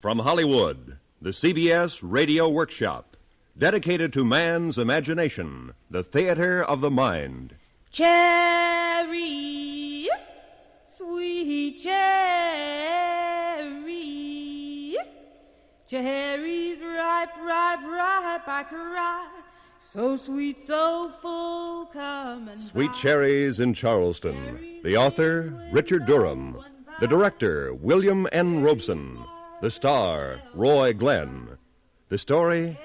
From Hollywood, the CBS Radio Workshop, dedicated to man's imagination, the theater of the mind. Cherries, sweet cherries, cherries ripe, ripe, ripe, I cry, so sweet, so full, come and Sweet Cherries in Charleston. The author, Richard Durham. The director, William N. Robeson. The star, Roy Glenn. The story,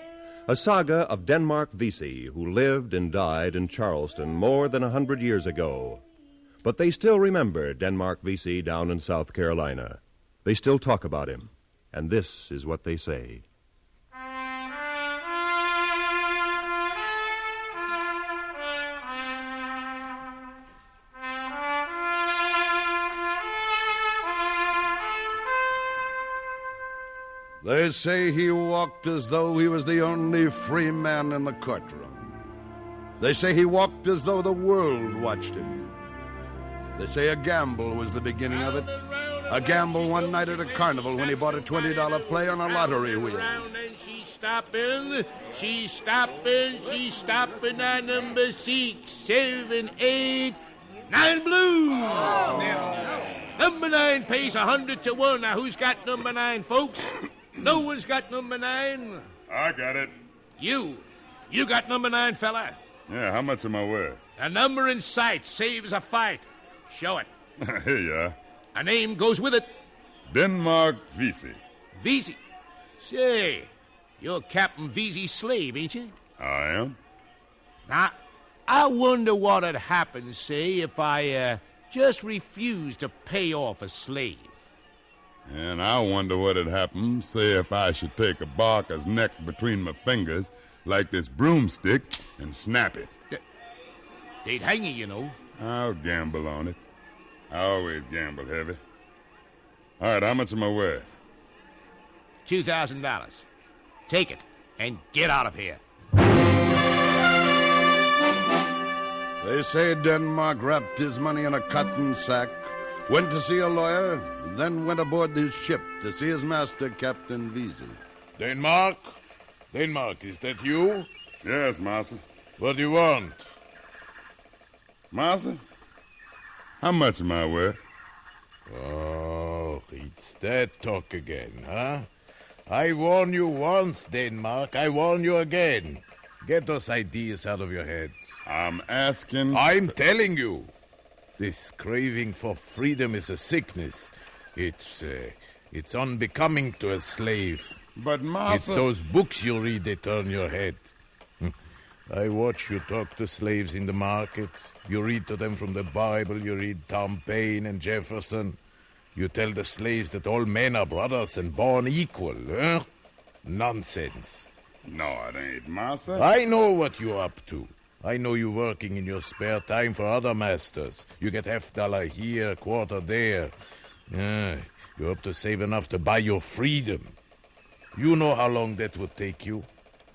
a saga of Denmark Vesey, who lived and died in Charleston more than 100 years ago. But they still remember Denmark Vesey down in South Carolina. They still talk about him. And this is what they say. They say he walked as though he was the only free man in the courtroom. They say he walked as though the world watched him. They say a gamble was the beginning of it. A gamble one night at a carnival when he bought a $20 play on a lottery wheel. She's stopping on number 6, 7, 8, 9 blue. Number 9 pays 100 to 1. Now, who's got number 9, folks? No one's got number 9. I got it. You got number 9, fella. Yeah, how much am I worth? A number in sight saves a fight. Show it. Here you are. A name goes with it. Denmark Vesey. Vesey? Say, you're Captain Vesey's slave, ain't you? I am. Now, I wonder what'd happen, say, if I just refused to pay off a slave. And I wonder what'd happen, say, if I should take a barker's neck between my fingers like this broomstick and snap it. They'd hang you, you know. I'll gamble on it. I always gamble heavy. All right, how much am I worth? $2,000. Take it and get out of here. They say Denmark wrapped his money in a cotton sack, went to see a lawyer, then went aboard his ship to see his master, Captain Vesey. Denmark? Denmark, is that you? Yes, Master. What do you want? Master, how much am I worth? Oh, it's that talk again, huh? I warned you once, Denmark. I warn you again. Get those ideas out of your head. I'm asking... I'm telling you. This craving for freedom is a sickness. It's unbecoming to a slave. But, Master... It's those books you read that turn your head. I watch you talk to slaves in the market. You read to them from the Bible. You read Tom Paine and Jefferson. You tell the slaves that all men are brothers and born equal, huh? Nonsense. No, it ain't, Master. I know what you're up to. I know you working in your spare time for other masters. You get $50 here, quarter there. You hope to save enough to buy your freedom. You know how long that would take you?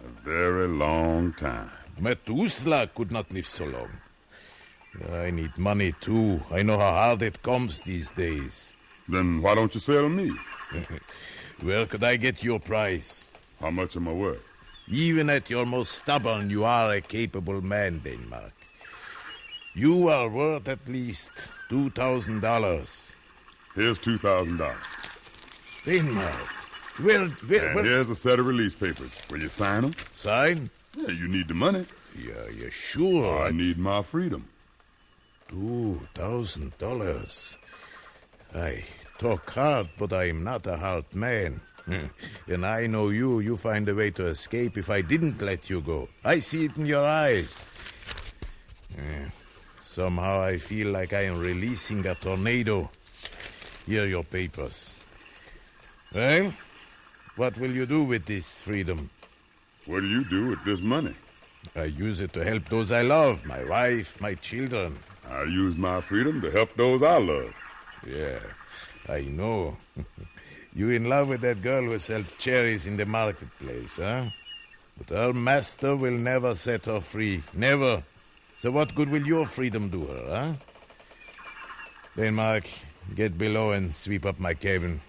A very long time. Methuselah could not live so long. I need money, too. I know how hard it comes these days. Then why don't you sell me? Where could I get your price? How much am I worth? Even at your most stubborn, you are a capable man, Denmark. You are worth at least $2,000. Here's $2,000. Denmark, where? Here's a set of release papers. Will you sign them? Sign? Yeah, you need the money. Yeah, you're sure? I need my freedom. $2,000. I talk hard, but I'm not a hard man. And I know you find a way to escape if I didn't let you go. I see it in your eyes. Somehow I feel like I am releasing a tornado. Here are your papers. Well, what will you do with this freedom? What do you do with this money? I use it to help those I love, my wife, my children. I use my freedom to help those I love. Yeah, I know. You in love with that girl who sells cherries in the marketplace, huh? But her master will never set her free. Never. So what good will your freedom do her, huh? Denmark, get below and sweep up my cabin.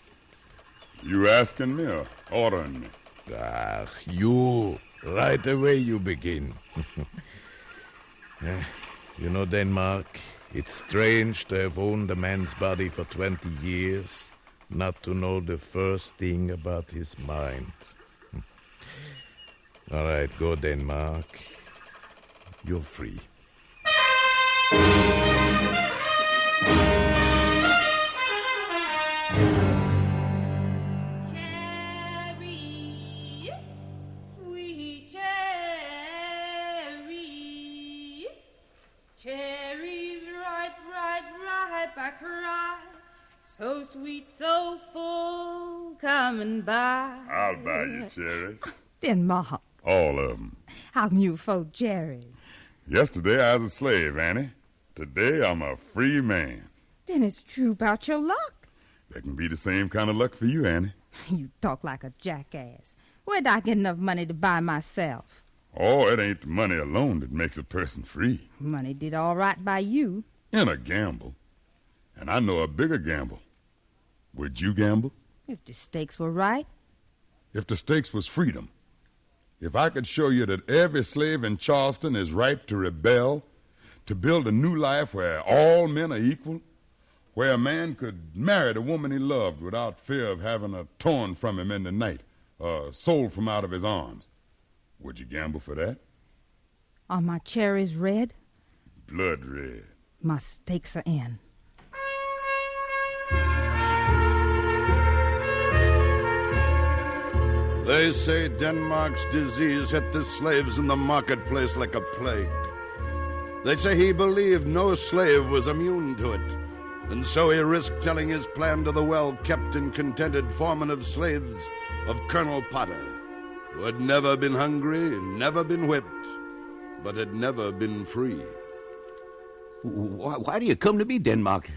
You asking me or ordering me? You. Right away you begin. You know, Denmark, it's strange to have owned a man's body for 20 years, not to know the first thing about his mind. All right, go, Denmark. You're free. Cherries, sweet cherries, cherries ripe, ripe, ripe, I cry, so sweet, so full, coming by. I'll buy you cherries. Denmark, All of them. how can you afford cherries? Yesterday I was a slave, Annie. Today I'm a free man. Then it's true about your luck. That can be the same kind of luck for you, Annie. You talk like a jackass. Where'd I get enough money to buy myself? Oh, it ain't the money alone that makes a person free. Money did all right by you. In a gamble. And I know a bigger gamble. Would you gamble? If the stakes were right. If the stakes was freedom. If I could show you that every slave in Charleston is ripe to rebel, to build a new life where all men are equal, where a man could marry the woman he loved without fear of having her torn from him in the night, or sold from out of his arms, would you gamble for that? Are my cherries red? Blood red. My stakes are in. They say Denmark's disease hit the slaves in the marketplace like a plague. They say he believed no slave was immune to it, and so he risked telling his plan to the well-kept and contented foreman of slaves of Colonel Potter, who had never been hungry, never been whipped, but had never been free. Why do you come to me, Denmark?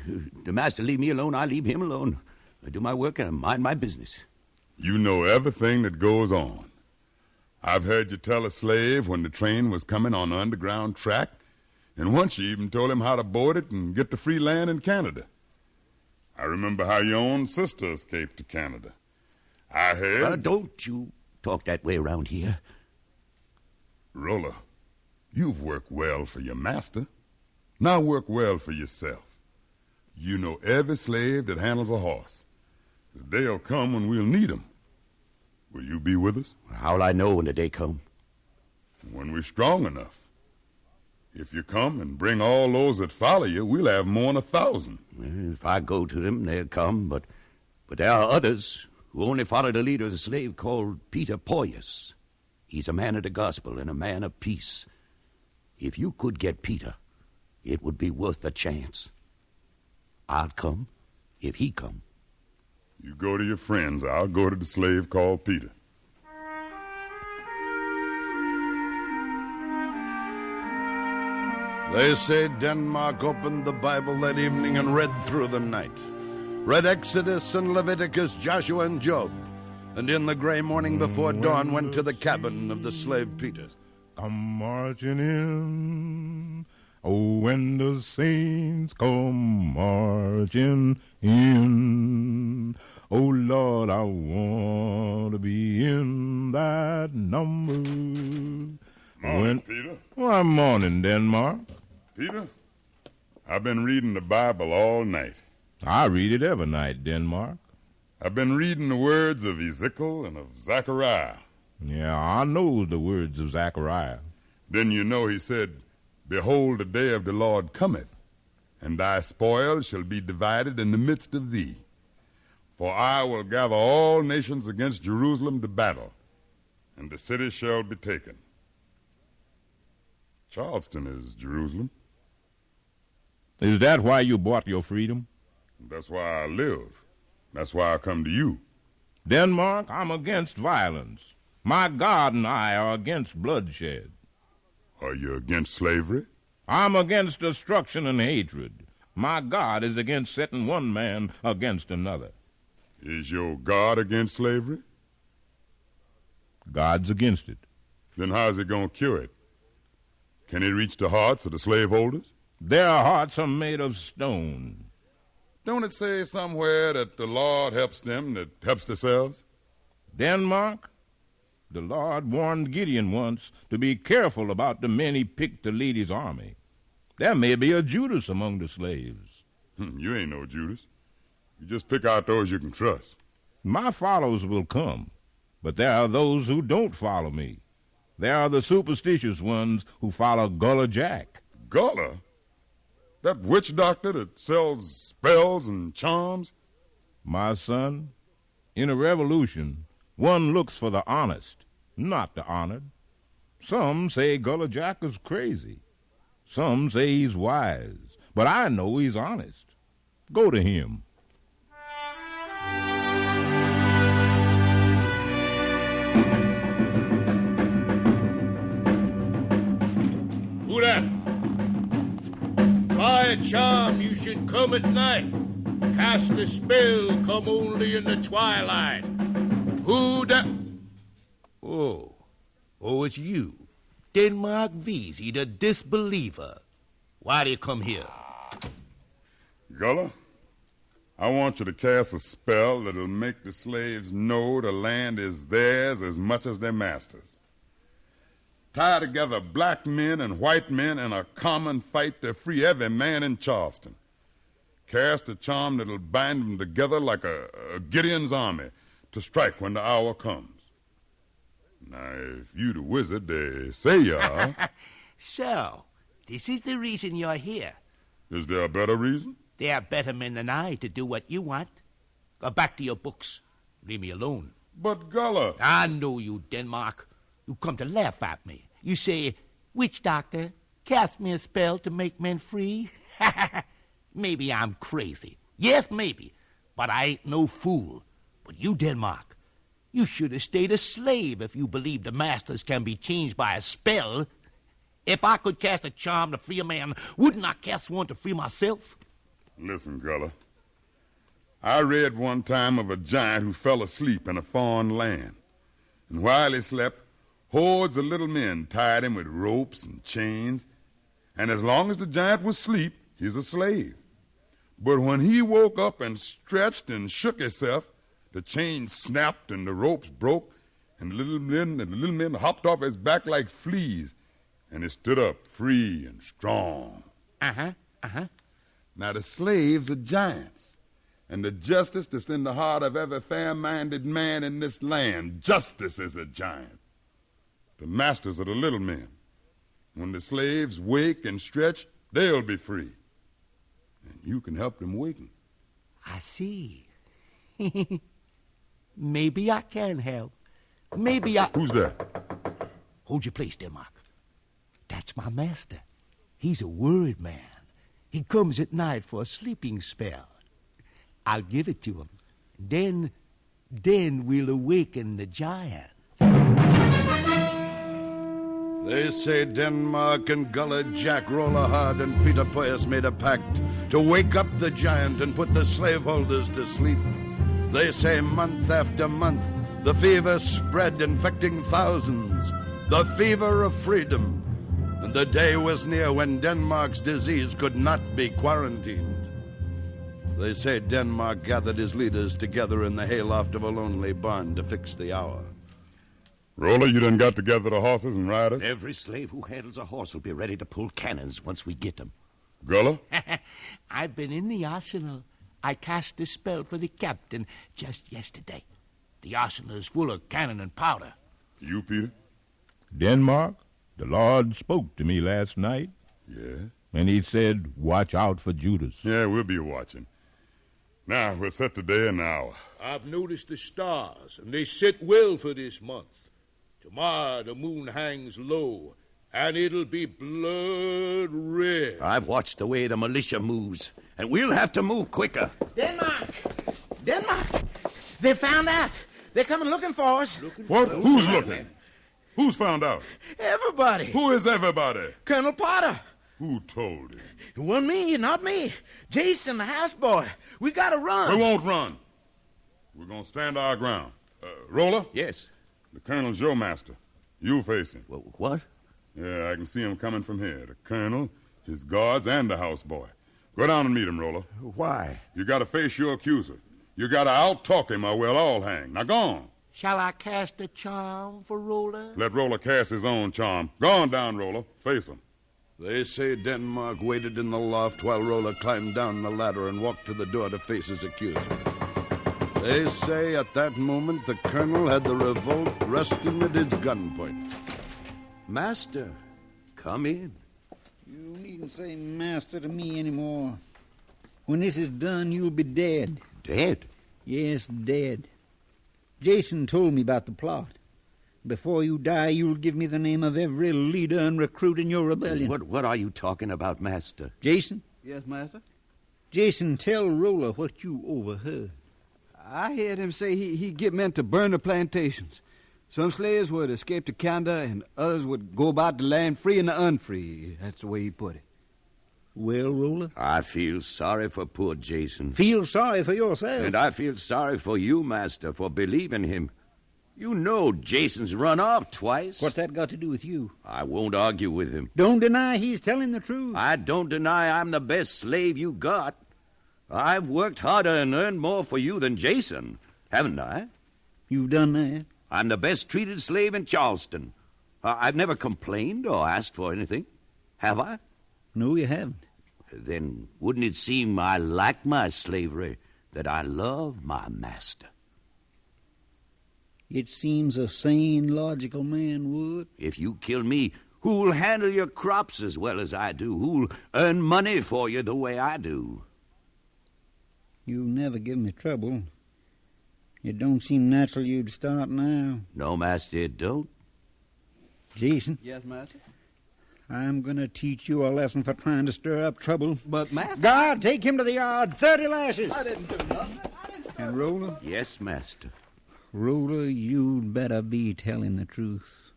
The master leave me alone, I leave him alone. I do my work and I mind my business. You know everything that goes on. I've heard you tell a slave when the train was coming on the underground track, and once you even told him how to board it and get to free land in Canada. I remember how your own sister escaped to Canada. I heard... Don't you talk that way around here. Rolla, you've worked well for your master. Now work well for yourself. You know every slave that handles a horse. The day'll come when we'll need 'em. Will you be with us? How'll I know when the day come? When we're strong enough. If you come and bring all those that follow you, we'll have more than 1,000. If I go to them, they'll come, but there are others who only follow the leader of the slave called Peter Poyas. He's a man of the gospel and a man of peace. If you could get Peter, it would be worth a chance. I'd come if he come. You go to your friends. I'll go to the slave called Peter. They say Denmark opened the Bible that evening and read through the night. Read Exodus and Leviticus, Joshua and Job. And in the gray morning before dawn went to the cabin of the slave Peter. Come marching in. Oh, when the saints come marching in. Oh, Lord, I want to be in that number. Morning, Peter. Well, morning, Denmark. Peter, I've been reading the Bible all night. I read it every night, Denmark. I've been reading the words of Ezekiel and of Zechariah. Yeah, I know the words of Zechariah. Then you know he said, Behold, the day of the Lord cometh, and thy spoil shall be divided in the midst of thee. For I will gather all nations against Jerusalem to battle, and the city shall be taken. Charleston is Jerusalem. Is that why you bought your freedom? That's why I live. That's why I come to you. Denmark, I'm against violence. My God and I are against bloodshed. Are you against slavery? I'm against destruction and hatred. My God is against setting one man against another. Is your God against slavery? God's against it. Then how's he going to cure it? Can he reach the hearts of the slaveholders? Their hearts are made of stone. Don't it say somewhere that the Lord helps them that helps themselves? Denmark? The Lord warned Gideon once to be careful about the men he picked to lead his army. There may be a Judas among the slaves. You ain't no Judas. You just pick out those you can trust. My followers will come, but there are those who don't follow me. There are the superstitious ones who follow Gulla Jack. Gulla? That witch doctor that sells spells and charms? My son, in a revolution, one looks for the honest, not the honored. Some say Gulla Jack is crazy. Some say he's wise, but I know he's honest. Go to him. Who that? By a charm, you should come at night. Cast a spell, come only in the twilight. Who that? Oh, it's you. Denmark Vesey, the disbeliever. Why do you come here? Gulla, I want you to cast a spell that'll make the slaves know the land is theirs as much as their masters. Tie together black men and white men in a common fight to free every man in Charleston. Cast a charm that'll bind them together like a Gideon's army to strike when the hour comes. Now, if you the wizard they say you are... So, this is the reason you're here. Is there a better reason? There are better men than I to do what you want. Go back to your books. Leave me alone. But Gulla... I know you, Denmark. You come to laugh at me. You say, witch doctor, cast me a spell to make men free? Maybe I'm crazy. Yes, maybe. But I ain't no fool. But you, Denmark, you should have stayed a slave if you believe the masters can be changed by a spell. If I could cast a charm to free a man, wouldn't I cast one to free myself? Listen, Gulla. I read one time of a giant who fell asleep in a foreign land. And while he slept, hordes of little men tied him with ropes and chains. And as long as the giant was asleep, he's a slave. But when he woke up and stretched and shook himself, the chains snapped and the ropes broke, and the little men hopped off his back like fleas, and he stood up free and strong. Now the slaves are giants, and the justice that's in the heart of every fair-minded man in this land, justice is a giant. The masters are the little men. When the slaves wake and stretch, they'll be free. And you can help them waken. I see. Maybe I can help. Maybe I... Who's that? Hold your place, Denmark. That's my master. He's a word man. He comes at night for a sleeping spell. I'll give it to him. Then we'll awaken the giant. They say Denmark and Gulla Jack Rollerhard and Peter Poyas made a pact to wake up the giant and put the slaveholders to sleep. They say month after month the fever spread, infecting thousands. The fever of freedom. And the day was near when Denmark's disease could not be quarantined. They say Denmark gathered his leaders together in the hayloft of a lonely barn to fix the hour. Roller, you done got together the horses and riders? Every slave who handles a horse will be ready to pull cannons once we get them. Gulla? I've been in the arsenal. I cast a spell for the captain just yesterday. The arsenal is full of cannon and powder. You, Peter? Denmark, the Lord spoke to me last night. Yeah? And he said, watch out for Judas. Yeah, we'll be watching. Now, we'll set the day and hour. I've noticed the stars, and they sit well for this month. Tomorrow the moon hangs low, and it'll be blood red. I've watched the way the militia moves, and we'll have to move quicker. Denmark! They found out. They're coming looking for us. What? Who's looking? Who's found out? Everybody. Who is everybody? Colonel Potter. Who told him? It wasn't me, not me. Jason, the houseboy. We gotta run. We won't run. We're gonna stand our ground. Roller? Yes. The colonel's your master. You face him. What? Yeah, I can see him coming from here. The colonel, his guards, and the houseboy. Go down and meet him, Roller. Why? You gotta face your accuser. You gotta out-talk him or we'll all hang. Now go on. Shall I cast a charm for Roller? Let Roller cast his own charm. Go on down, Roller. Face him. They say Denmark waited in the loft while Roller climbed down the ladder and walked to the door to face his accuser. They say at that moment the colonel had the revolt resting at his gunpoint. Master, come in. You needn't say master to me anymore. When this is done, you'll be dead. Dead? Yes, dead. Jason told me about the plot. Before you die, you'll give me the name of every leader and recruit in your rebellion. What are you talking about, Master? Jason? Yes, Master? Jason, tell Roller what you overheard. I heard him say he'd get men to burn the plantations. Some slaves would escape to Canada, and others would go about the land free and the unfree. That's the way he put it. Well, Roller? I feel sorry for poor Jason. Feel sorry for yourself. And I feel sorry for you, Master, for believing him. You know Jason's run off twice. What's that got to do with you? I won't argue with him. Don't deny he's telling the truth. I don't deny I'm the best slave you got. I've worked harder and earned more for you than Jason, haven't I? You've done that? I'm the best treated slave in Charleston. I've never complained or asked for anything. Have I? No, you haven't. Then wouldn't it seem I like my slavery, that I love my master? It seems a sane, logical man would. If you kill me, who'll handle your crops as well as I do? Who'll earn money for you the way I do? You'll never give me trouble. It don't seem natural you'd start now. No, Master, it don't. Jason? Yes, Master? I'm going to teach you a lesson for trying to stir up trouble. But, Master... Guard, take him to the yard. 30 lashes. I didn't do nothing. And Roller? Yes, Master. Roller, you'd better be telling the truth,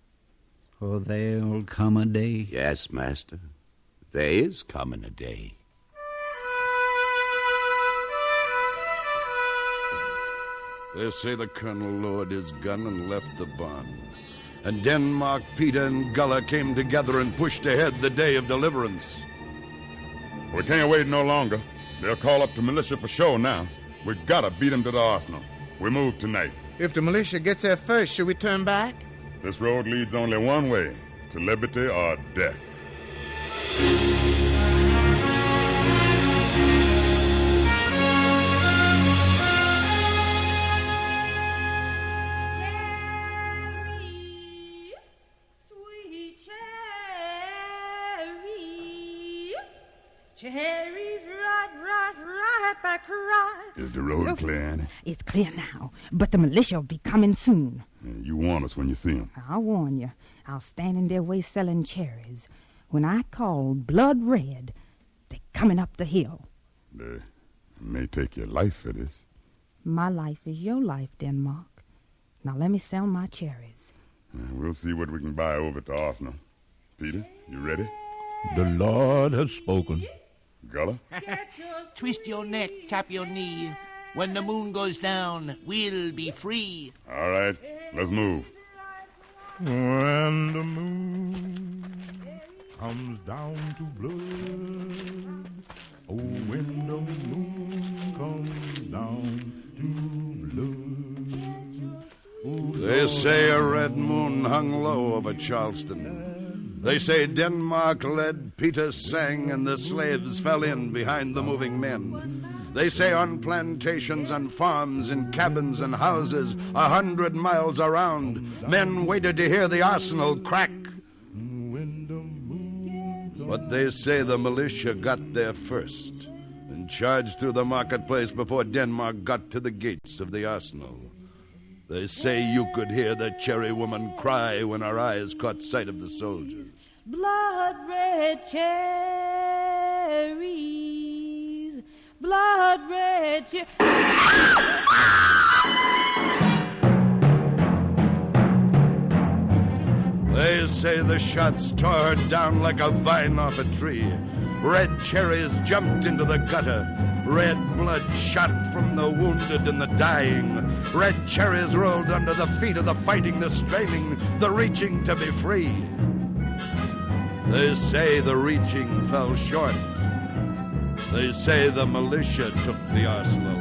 or there'll come a day. Yes, Master. There is coming a day. They say the colonel lowered his gun and left the barn. And Denmark, Peter, and Gulla came together and pushed ahead the day of deliverance. We can't wait no longer. They'll call up the militia for sure now. We gotta beat them to the arsenal. We move tonight. If the militia gets there first, should we turn back? This road leads only one way, to liberty or death. Cherries, sweet cherries, cherries right back right. Is the road clear, Annie? It's clear now, but the militia will be coming soon. Yeah, you warn us when you see them. I'll warn you. I'll stand in their way selling cherries. When I call blood red, they're coming up the hill. They may take your life for this. My life is your life, Denmark. Now let me sell my cherries. We'll see what we can buy over at the arsenal. Peter, you ready? The Lord has spoken. Gulla? Twist your neck, tap your knee. When the moon goes down, we'll be free. All right, let's move. When the moon comes down to blood, oh, when the moon comes down to blood. Oh, They say a red moon hung low over Charleston. They say Denmark led, Peter sang, and the slaves fell in behind the moving men. They say on plantations and farms, in cabins and houses 100 miles around, men waited to hear the arsenal crack. But they say the militia got there first and charged through the marketplace before Denmark got to the gates of the arsenal. They say you could hear the cherry woman cry when her eyes caught sight of the soldiers. Blood red cherries, blood red cherries. They say the shots tore her down like a vine off a tree. Red cherries jumped into the gutter. Red blood shot from the wounded and the dying. Red cherries rolled under the feet of the fighting, the straining, the reaching to be free. They say the reaching fell short. They say the militia took the Oslo.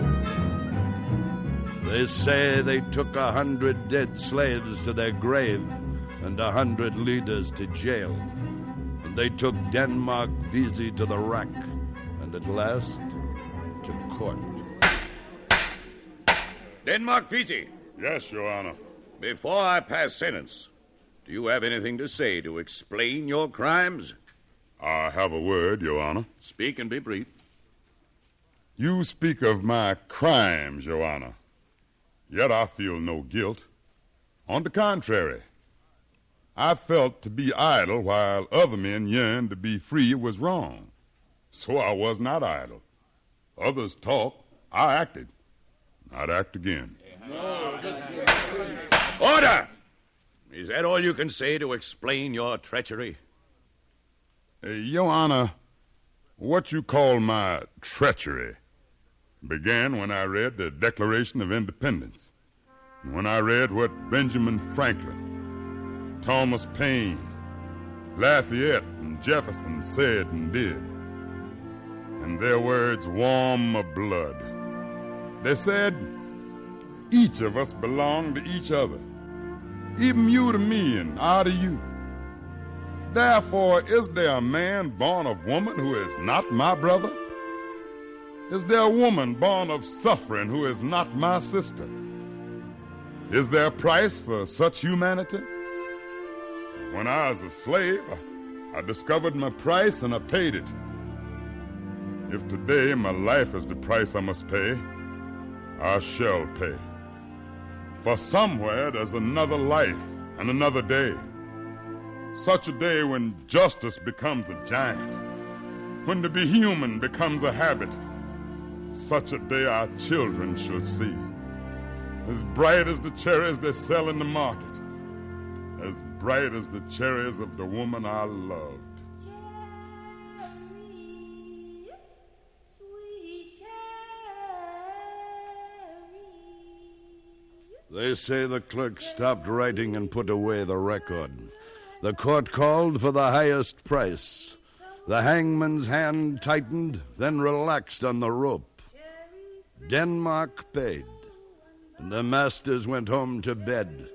They say they took 100 dead slaves to their grave and 100 leaders to jail. And they took Denmark Vesey to the rack, and at last to court. Denmark Vesey. Yes, Your Honor. Before I pass sentence, do you have anything to say to explain your crimes? I have a word, Your Honor. Speak and be brief. You speak of my crimes, Your Honor. Yet I feel no guilt. On the contrary, I felt to be idle while other men yearned to be free was wrong. So I was not idle. Others talked, I acted. I'd act again. Order! Is that all you can say to explain your treachery? Your Honor, what you call my treachery began when I read the Declaration of Independence, when I read what Benjamin Franklin, Thomas Paine, Lafayette, and Jefferson said and did. And their words warm my blood. They said, each of us belong to each other, even you to me and I to you. Therefore, is there a man born of woman who is not my brother? Is there a woman born of suffering who is not my sister? Is there a price for such humanity? When I was a slave, I discovered my price and I paid it. If today my life is the price I must pay, I shall pay. For somewhere there's another life and another day. Such a day when justice becomes a giant, when to be human becomes a habit. Such a day our children should see, as bright as the cherries they sell in the market, as bright as the cherries of the woman I loved. Cherries, sweet cherries. They say the clerk stopped writing and put away the record. The court called for the highest price. The hangman's hand tightened, then relaxed on the rope. Denmark paid, and the masters went home to bed.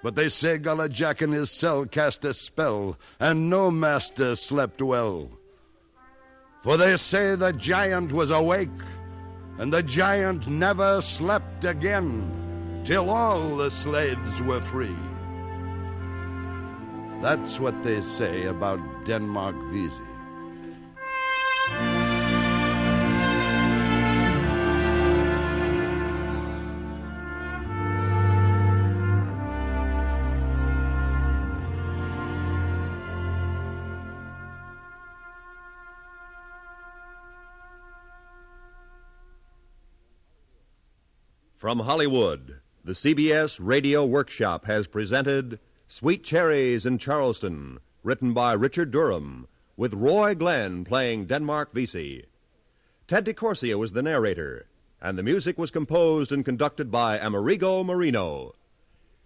But they say Gulla Jack in his cell cast a spell, and no master slept well. For they say the giant was awake, and the giant never slept again, till all the slaves were free. That's what they say about Denmark Vesey. From Hollywood, the CBS Radio Workshop has presented Sweet Cherries in Charleston, written by Richard Durham, with Roy Glenn playing Denmark Vesey. Ted DeCorsia was the narrator, and the music was composed and conducted by Amerigo Marino.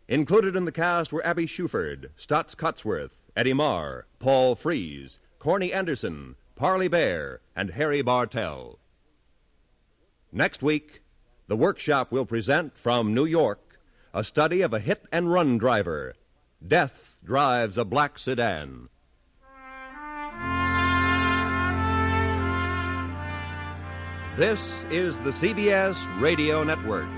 Included in the cast were Abby Shuford, Stotts Cotsworth, Eddie Marr, Paul Frees, Corny Anderson, Parley Bear, and Harry Bartell. Next week, the Workshop will present from New York a study of a hit-and-run driver. Death drives a black sedan. This is the CBS Radio Network.